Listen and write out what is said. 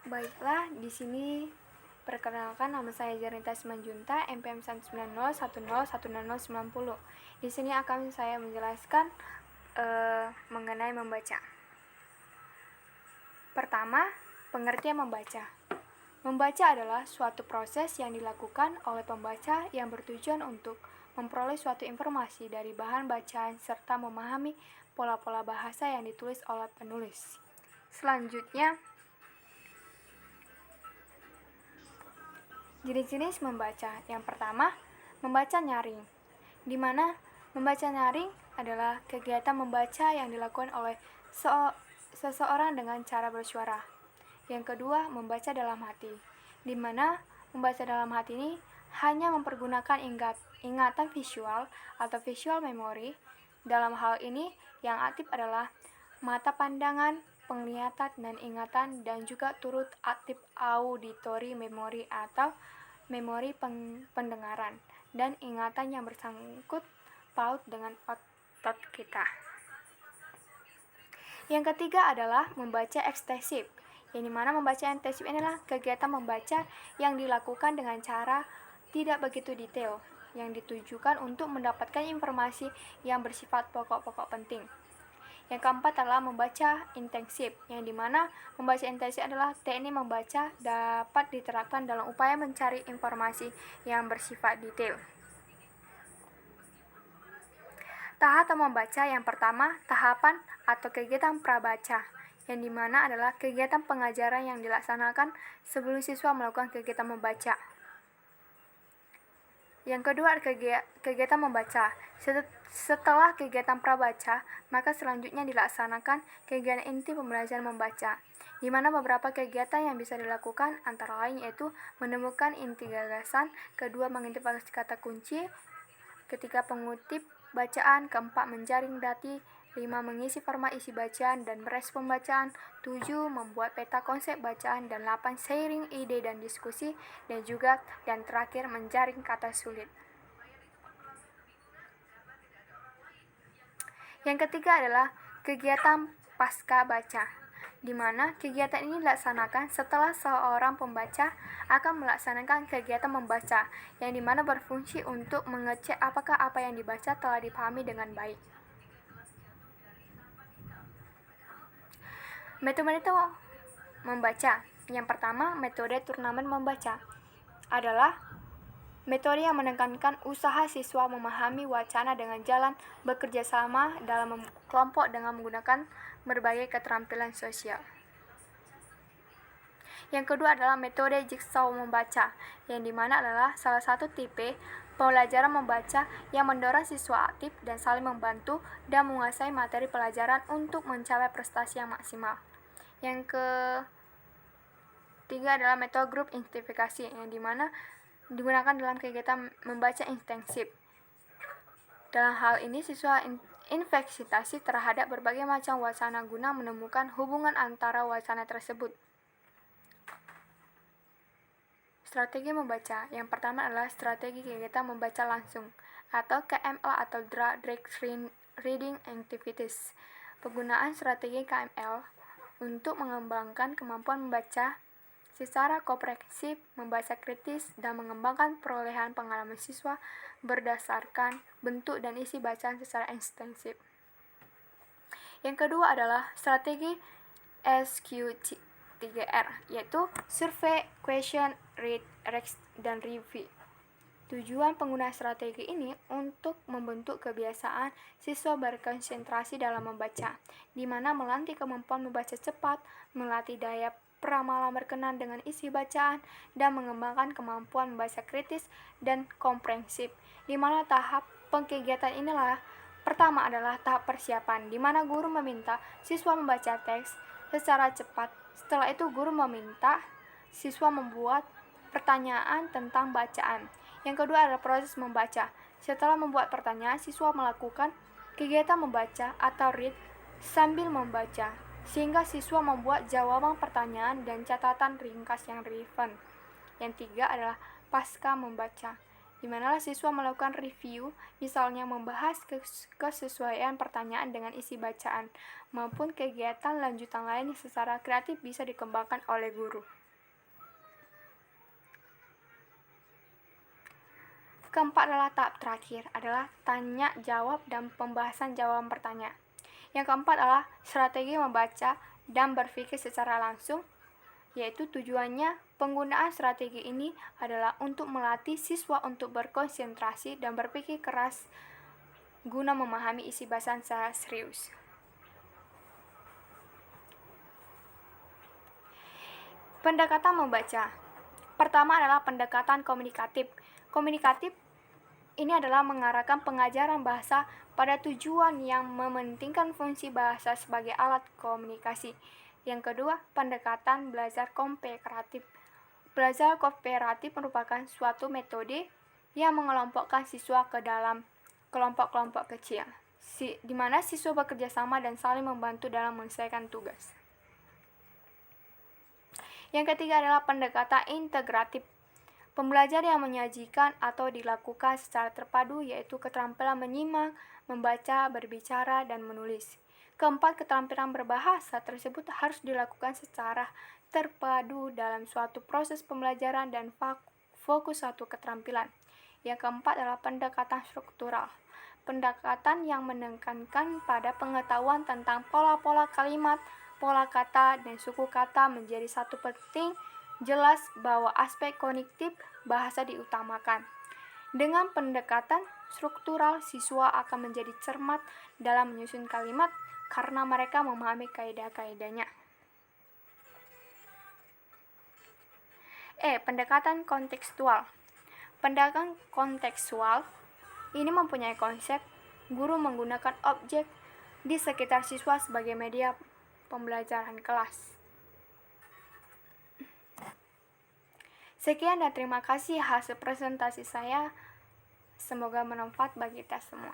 Baiklah, di sini perkenalkan, nama saya Jarnita Simanjunta, NPM 19010101090. Di sini akan saya menjelaskan mengenai membaca. Pertama, pengertian membaca. Membaca adalah suatu proses yang dilakukan oleh pembaca yang bertujuan untuk memperoleh suatu informasi dari bahan bacaan serta memahami pola-pola bahasa yang ditulis oleh penulis. Selanjutnya, jenis-jenis membaca. Yang pertama, membaca nyaring, di mana membaca nyaring adalah kegiatan membaca yang dilakukan oleh seseorang dengan cara bersuara. Yang kedua, membaca dalam hati, di mana membaca dalam hati ini hanya mempergunakan ingatan visual atau visual memory. Dalam hal ini, yang aktif adalah mata pandangan, penglihatan dan ingatan, dan juga turut aktif auditory memory atau memori pendengaran dan ingatan yang bersangkut paut dengan otot kita. Yang ketiga adalah membaca ekstensif, yang dimana membaca ekstensif inilah kegiatan membaca yang dilakukan dengan cara tidak begitu detail, yang ditujukan untuk mendapatkan informasi yang bersifat pokok-pokok penting. Yang keempat adalah membaca intensif, yang dimana membaca intensif adalah teknik membaca dapat diterapkan dalam upaya mencari informasi yang bersifat detail. Tahap membaca yang pertama, tahapan atau kegiatan prabaca, yang dimana adalah kegiatan pengajaran yang dilaksanakan sebelum siswa melakukan kegiatan membaca. Yang kedua, kegiatan membaca. Setelah kegiatan prabaca, maka selanjutnya dilaksanakan kegiatan inti pembelajaran membaca, di mana beberapa kegiatan yang bisa dilakukan antara lain yaitu menemukan inti gagasan, kedua mengidentifikasi kata kunci, ketiga pengutip bacaan, keempat menjaring data, 5 mengisi format isi bacaan dan merespon bacaan, 7 membuat peta konsep bacaan, dan 8 sharing ide dan diskusi, dan terakhir menjaring kata sulit. Yang ketiga adalah kegiatan pasca baca, di mana kegiatan ini dilaksanakan setelah seorang pembaca akan melaksanakan kegiatan membaca, yang dimana berfungsi untuk mengecek apakah apa yang dibaca telah dipahami dengan baik. Metode membaca. Yang pertama, metode turnamen membaca adalah metode yang menekankan usaha siswa memahami wacana dengan jalan bekerja sama dalam kelompok dengan menggunakan berbagai keterampilan sosial. Yang kedua adalah metode jigsaw membaca, yang dimana adalah salah satu tipe pembelajaran membaca yang mendorong siswa aktif dan saling membantu dan menguasai materi pelajaran untuk mencapai prestasi yang maksimal. Yang ketiga adalah metode grup identifikasi, yang dimana digunakan dalam kegiatan membaca intensif. Dalam hal ini, siswa investigasi terhadap berbagai macam wacana guna menemukan hubungan antara wacana tersebut. Strategi membaca. Yang pertama adalah strategi kegiatan membaca langsung atau KML atau Direct Reading Activities. Penggunaan strategi KML untuk mengembangkan kemampuan membaca secara komprehensif, membaca kritis, dan mengembangkan perolehan pengalaman siswa berdasarkan bentuk dan isi bacaan secara ekstensif. Yang kedua adalah strategi SQ3R, yaitu Survey, Question, Read, Rex, dan Review. Tujuan penggunaan strategi ini untuk membentuk kebiasaan siswa berkonsentrasi dalam membaca, di mana melatih kemampuan membaca cepat, melatih daya peramalan berkenan dengan isi bacaan, dan mengembangkan kemampuan membaca kritis dan komprehensif, di mana tahap pengkegiatan inilah pertama adalah tahap persiapan, di mana guru meminta siswa membaca teks secara cepat. Setelah itu guru meminta siswa membuat pertanyaan tentang bacaan. Yang kedua adalah proses membaca. Setelah membuat pertanyaan, siswa melakukan kegiatan membaca atau read sambil membaca, sehingga siswa membuat jawaban pertanyaan dan catatan ringkas yang relevan. Yang tiga adalah pasca membaca, di mana siswa melakukan review, misalnya membahas kesesuaian pertanyaan dengan isi bacaan, maupun kegiatan lanjutan lain yang secara kreatif bisa dikembangkan oleh guru. Keempat adalah tahap terakhir, adalah tanya jawab dan pembahasan jawaban pertanyaan. Yang keempat adalah strategi membaca dan berpikir secara langsung, yaitu tujuannya penggunaan strategi ini adalah untuk melatih siswa untuk berkonsentrasi dan berpikir keras guna memahami isi bahasan secara serius. Pendekatan membaca. Pertama adalah pendekatan komunikatif. Komunikatif ini adalah mengarahkan pengajaran bahasa pada tujuan yang mementingkan fungsi bahasa sebagai alat komunikasi. Yang kedua, pendekatan belajar kooperatif. Belajar kooperatif merupakan suatu metode yang mengelompokkan siswa ke dalam kelompok-kelompok kecil, di mana siswa bekerja sama dan saling membantu dalam menyelesaikan tugas. Yang ketiga adalah pendekatan integratif. Pembelajar yang menyajikan atau dilakukan secara terpadu, yaitu keterampilan menyimak, membaca, berbicara, dan menulis. Keempat, keterampilan berbahasa tersebut harus dilakukan secara terpadu dalam suatu proses pembelajaran dan fokus suatu keterampilan. Yang keempat adalah pendekatan struktural. Pendekatan yang menekankan pada pengetahuan tentang pola-pola kalimat, pola kata, dan suku kata menjadi satu penting, jelas bahwa aspek kognitif bahasa diutamakan. Dengan pendekatan struktural, siswa akan menjadi cermat dalam menyusun kalimat karena mereka memahami kaidah-kaidahnya. Pendekatan kontekstual. Pendekatan kontekstual ini mempunyai konsep guru menggunakan objek di sekitar siswa sebagai media pembelajaran kelas. Sekian dan terima kasih hasil presentasi saya. Semoga bermanfaat bagi kita semua.